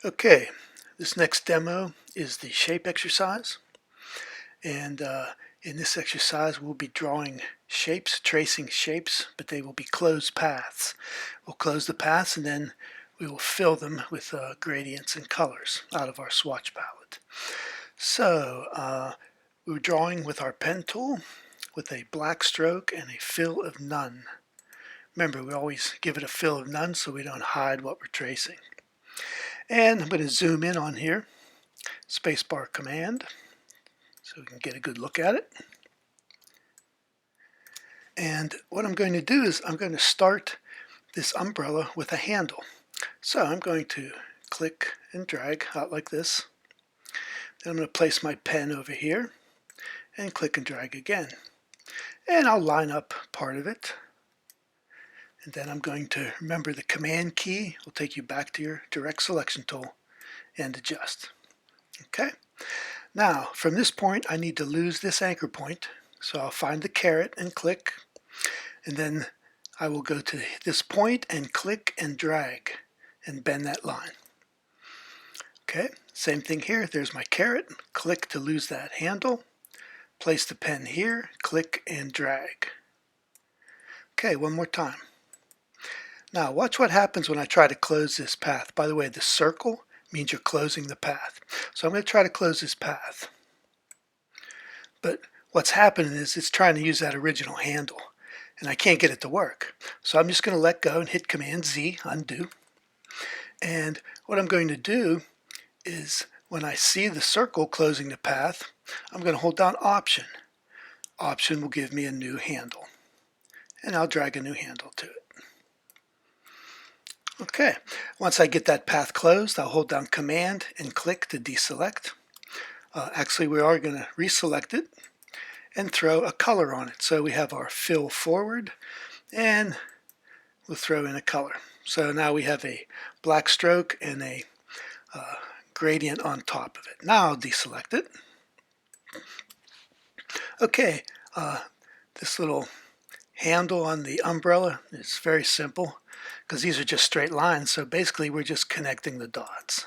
Okay, this next demo is the shape exercise, and in this exercise we'll be drawing shapes, tracing shapes, but they will be closed paths. We'll close the paths and then we will fill them with gradients and colors out of our swatch palette. So we're drawing with our pen tool with a black stroke and a fill of none. Remember, we always give it a fill of none so we don't hide what we're tracing. And I'm going to zoom in on here, spacebar command, so we can get a good look at it. And what I'm going to do is I'm going to start this umbrella with a handle. So I'm going to click and drag out like this. Then I'm going to place my pen over here and click and drag again. And I'll line up part of it. And then I'm going to remember the command key will take you back to your direct selection tool and adjust. Okay. Now from this point I need to lose this anchor point. So I'll find the caret and click, and then I will go to this point and click and drag and bend that line. Okay, same thing here. There's my caret. Click to lose that handle. Place the pen here, click and drag. Okay, one more time. Now watch what happens when I try to close this path. By the way, the circle means you're closing the path. So I'm going to try to close this path. But what's happening is it's trying to use that original handle, and I can't get it to work. So I'm just going to let go and hit Command Z, undo. And what I'm going to do is when I see the circle closing the path, I'm going to hold down Option. Option will give me a new handle, and I'll drag a new handle to it. Okay, once I get that path closed, I'll hold down Command and click to deselect. Actually, we are going to reselect it and throw a color on it. So we have our fill forward, and we'll throw in a color. So now we have a black stroke and a gradient on top of it. Now I'll deselect it. Okay, this little handle on the umbrella is very simple because these are just straight lines. So basically we're just connecting the dots.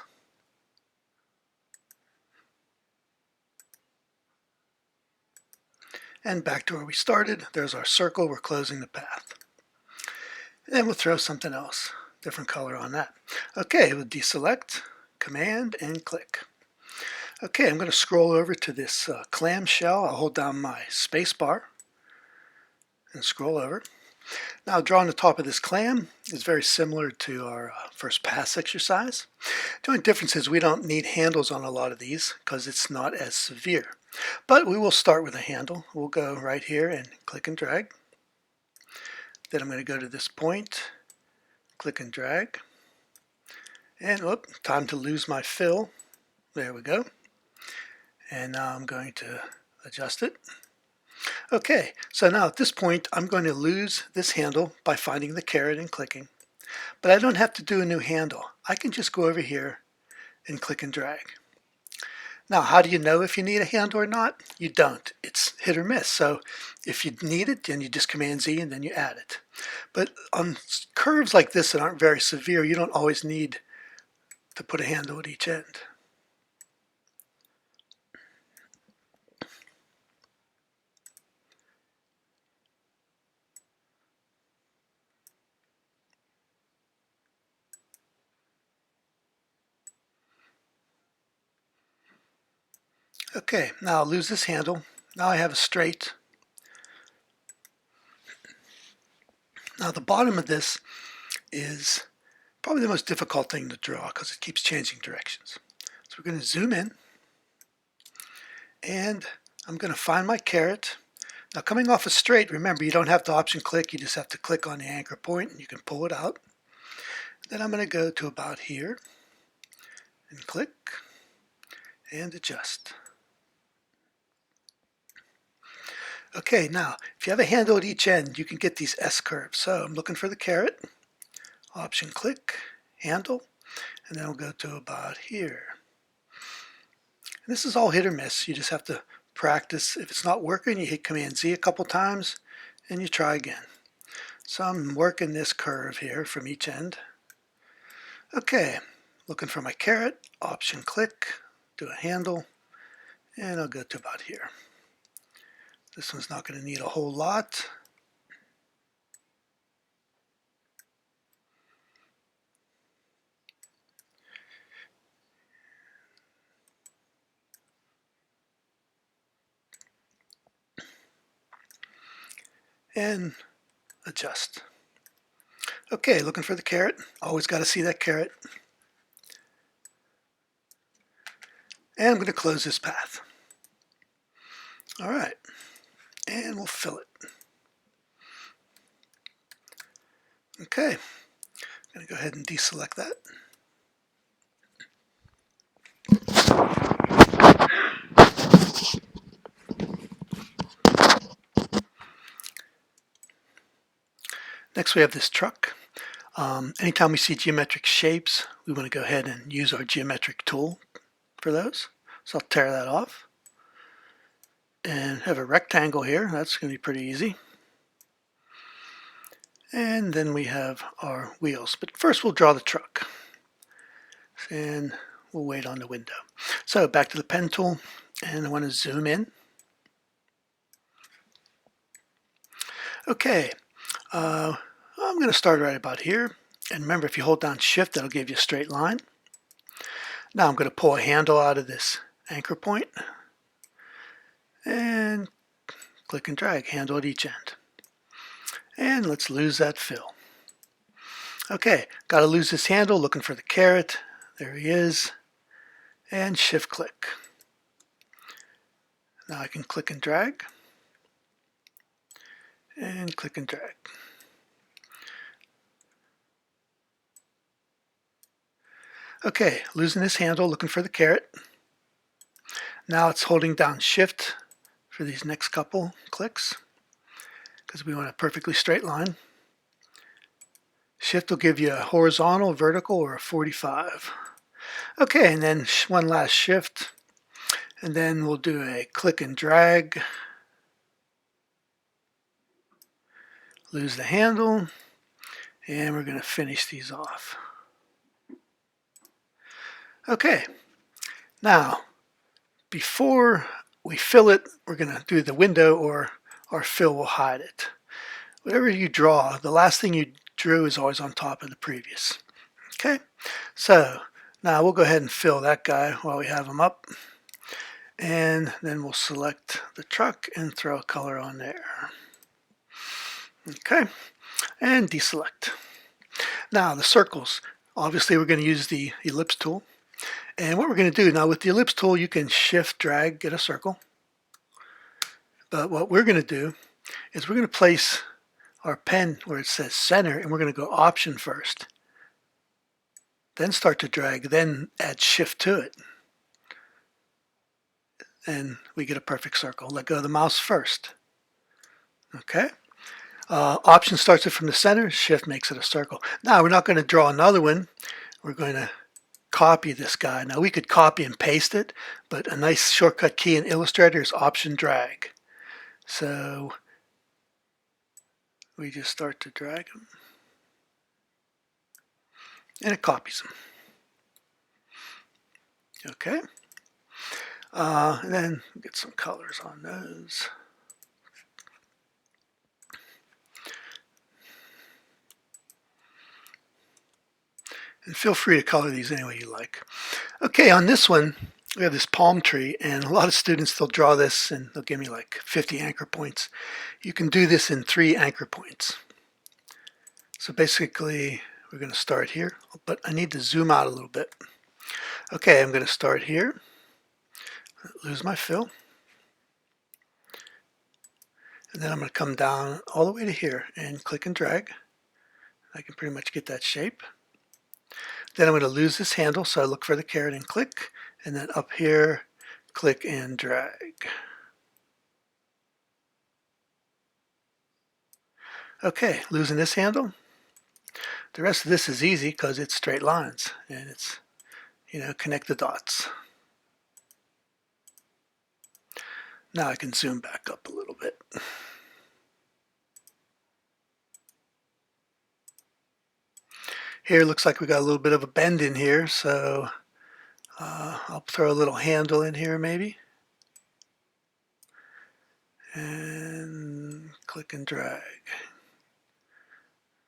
And back to where we started. There's our circle. We're closing the path. And we'll throw something else, different color on that. Okay, we'll deselect, Command, and click. Okay, I'm going to scroll over to this clamshell. I'll hold down my space bar and scroll over. Now drawing the top of this clam is very similar to our first pass exercise. The only difference is we don't need handles on a lot of these because it's not as severe. But we will start with a handle. We'll go right here and click and drag. Then I'm going to go to this point, click and drag. And time to lose my fill. There we go. And now I'm going to adjust it. Okay, so now at this point I'm going to lose this handle by finding the caret and clicking. But I don't have to do a new handle. I can just go over here and click and drag. Now, how do you know if you need a handle or not? You don't. It's hit or miss. So if you need it, then you just Command Z and then you add it. But on curves like this that aren't very severe, you don't always need to put a handle at each end. Okay, now I'll lose this handle. Now I have a straight. Now the bottom of this is probably the most difficult thing to draw because it keeps changing directions. So we're going to zoom in, and I'm going to find my caret. Now coming off a straight, remember you don't have to option click, you just have to click on the anchor point and you can pull it out. Then I'm going to go to about here and click and adjust. Okay, now if you have a handle at each end, you can get these S curves. So I'm looking for the caret, option click, handle, and then we'll go to about here. And this is all hit or miss. You just have to practice. If it's not working, you hit Command Z a couple times and you try again. So I'm working this curve here from each end. Okay, looking for my carrot, option click, do a handle, and I'll go to about here. This one's not going to need a whole lot. And adjust. Okay, looking for the carrot. Always got to see that carrot. And I'm going to close this path. All right, and we'll fill it. Okay, I'm going to go ahead and deselect that. Next we have this truck. Anytime we see geometric shapes, we want to go ahead and use our geometric tool for those. So I'll tear that off. And have a rectangle here. That's going to be pretty easy. And then we have our wheels. But first we'll draw the truck. And we'll wait on the window. So back to the pen tool. And I want to zoom in. Okay. I'm going to start right about here. And remember, if you hold down shift, that'll give you a straight line. Now I'm going to pull a handle out of this anchor point. And click and drag, handle at each end. And let's lose that fill. Okay, got to lose this handle, looking for the carrot. There he is. And shift click. Now I can click and drag. And click and drag. Okay, losing this handle, looking for the carrot. Now it's holding down shift for these next couple clicks because we want a perfectly straight line. Shift will give you a horizontal, vertical, or a 45. Okay, and then one last shift, and then we'll do a click and drag. Lose the handle, and we're going to finish these off. Okay, now before we fill it, we're going to do the window, or our fill will hide it. Whatever you draw, the last thing you drew is always on top of the previous. Okay, so now we'll go ahead and fill that guy while we have him up. And then we'll select the truck and throw a color on there. Okay, and deselect. Now the circles, obviously we're going to use the ellipse tool. And what we're going to do now with the ellipse tool, you can shift, drag, get a circle. But what we're going to do is we're going to place our pen where it says center, and we're going to go option first. Then start to drag, then add shift to it. And we get a perfect circle. Let go of the mouse first. Okay. Option starts it from the center, shift makes it a circle. Now we're not going to draw another one. We're going to copy this guy. Now we could copy and paste it, but a nice shortcut key in Illustrator is option drag. So we just start to drag them. And it copies them. Okay. And then get some colors on those. And feel free to color these any way you like. Okay, on this one, we have this palm tree, and a lot of students, they'll draw this and they'll give me like 50 anchor points. You can do this in 3 anchor points. So basically, we're going to start here, but I need to zoom out a little bit. Okay, I'm going to start here, lose my fill, and then I'm going to come down all the way to here and click and drag. I can pretty much get that shape. Then I'm going to lose this handle, so I look for the carrot and click, and then up here, click and drag. Okay, losing this handle. The rest of this is easy because it's straight lines, and it's, connect the dots. Now I can zoom back up a little bit. Here looks like we got a little bit of a bend in here, so I'll throw a little handle in here maybe. And click and drag.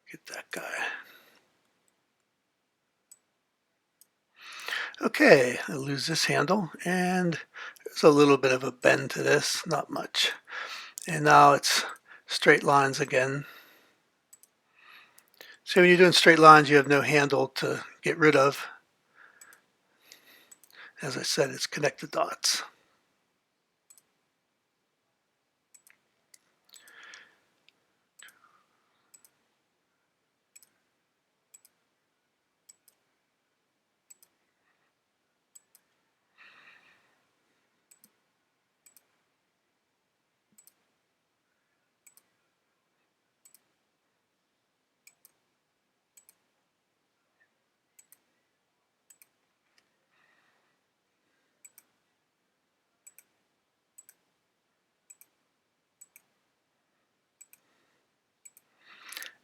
Get that guy. Okay, I lose this handle, and there's a little bit of a bend to this, not much. And now it's straight lines again. So when you're doing straight lines, you have no handle to get rid of. As I said, it's connect the dots.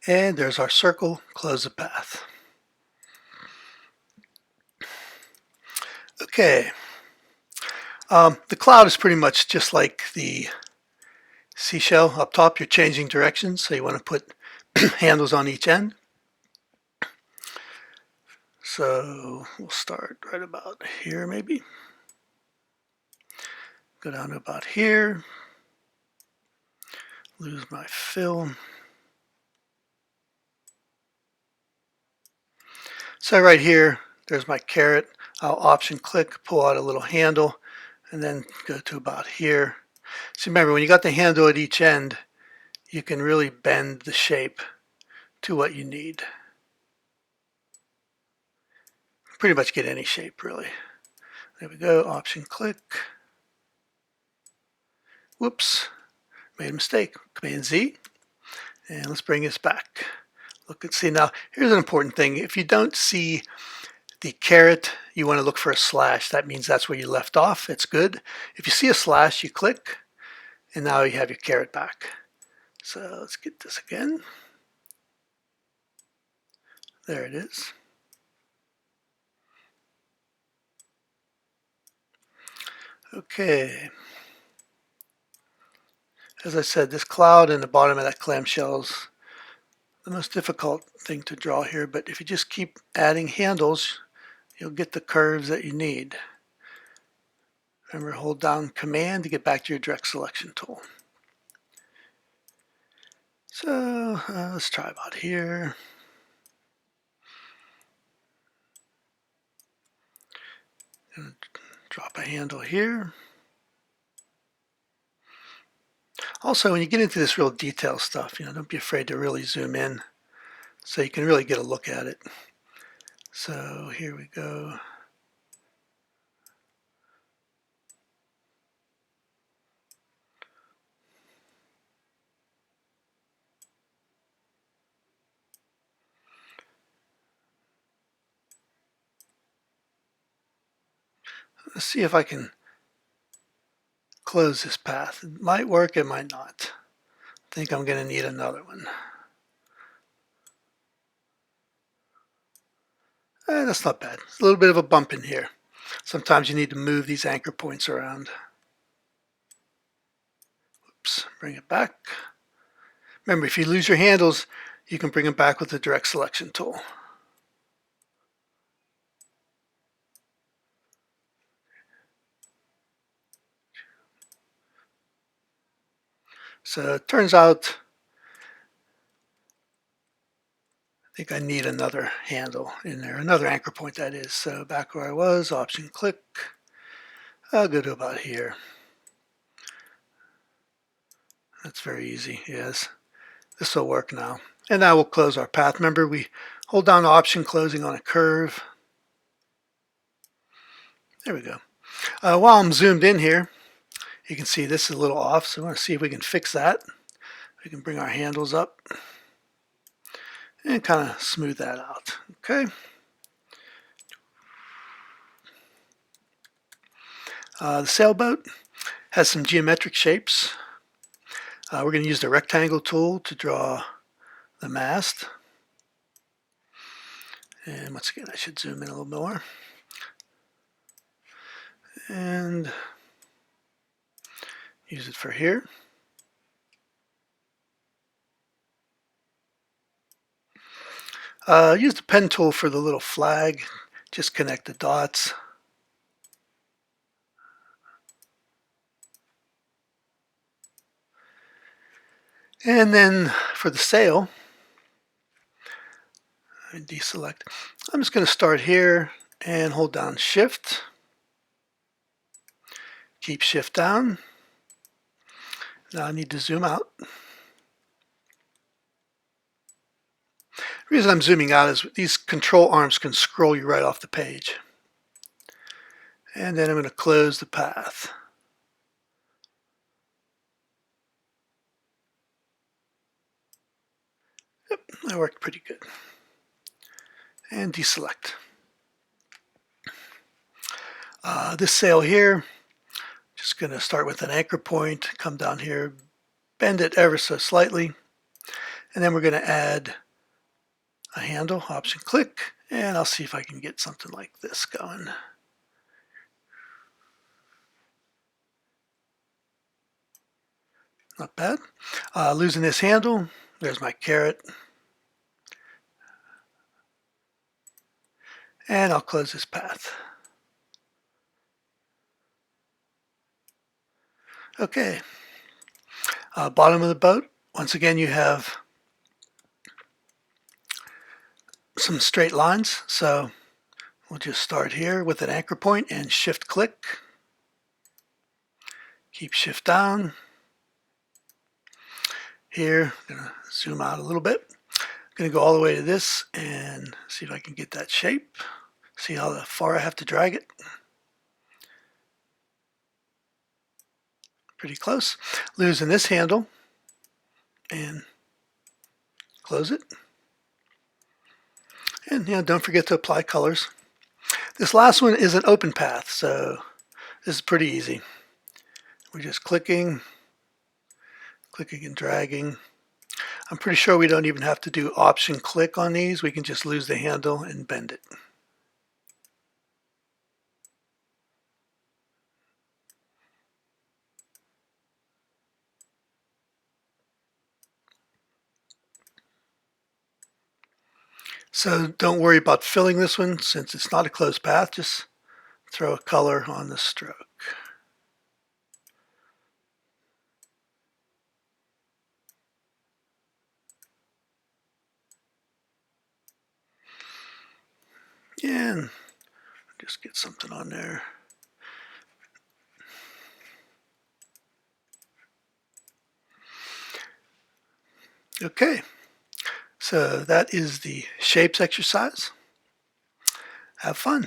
And there's our circle, close the path. Okay, the cloud is pretty much just like the seashell. Up top, you're changing directions, so you want to put handles on each end. So we'll start right about here maybe. Go down to about here. Lose my fill. So right here, there's my caret. I'll option click, pull out a little handle, and then go to about here. So remember, when you got the handle at each end, you can really bend the shape to what you need. Pretty much get any shape, really. There we go, option click. Whoops, made a mistake. Command Z, and let's bring this back. Look and see. Now, here's an important thing. If you don't see the caret, you want to look for a slash. That means that's where you left off. It's good. If you see a slash, you click, and now you have your caret back. So let's get this again. There it is. Okay. As I said, this cloud in the bottom of that clamshell is the most difficult thing to draw here, but if you just keep adding handles, you'll get the curves that you need. Remember, hold down Command to get back to your direct selection tool. So let's try about here. Gonna drop a handle here. Also, when you get into this real detail stuff, don't be afraid to really zoom in so you can really get a look at it. So here we go. Let's see if I can close this path. It might work, it might not. I think I'm going to need another one. That's not bad. It's a little bit of a bump in here. Sometimes you need to move these anchor points around. Oops, bring it back. Remember, if you lose your handles, you can bring them back with the direct selection tool. So it turns out I think I need another handle in there, another anchor point that is. So back where I was, option click. I'll go to about here. That's very easy, yes. This will work now. And now we'll close our path. Remember, we hold down option closing on a curve. There we go. While I'm zoomed in here, you can see this is a little off, so I want to see if we can fix that. We can bring our handles up and kind of smooth that out. Okay. The sailboat has some geometric shapes. We're going to use the rectangle tool to draw the mast. And once again, I should zoom in a little more. And use it for here. Use the pen tool for the little flag. Just connect the dots. And then for the sail, I deselect. I'm just going to start here and hold down Shift. Keep Shift down. Now I need to zoom out. The reason I'm zooming out is these control arms can scroll you right off the page. And then I'm going to close the path. Yep, that worked pretty good. And deselect. This sail here, just going to start with an anchor point, come down here, bend it ever so slightly, and then we're going to add a handle, option click, and I'll see if I can get something like this going. Not bad. Losing this handle, there's my carrot. And I'll close this path. Okay. Bottom of the boat, once again you have some straight lines, so we'll just start here with an anchor point and shift click. Keep shift down. Here, I'm going to zoom out a little bit. I'm going to go all the way to this and see if I can get that shape. See how far I have to drag it. Pretty close. Losing this handle and close it. And don't forget to apply colors. This last one is an open path, so this is pretty easy. We're just clicking and dragging. I'm pretty sure we don't even have to do option click on these. We can just lose the handle and bend it. So don't worry about filling this one since it's not a closed path. Just throw a color on the stroke. And just get something on there. Okay, so that is the shapes exercise. Have fun.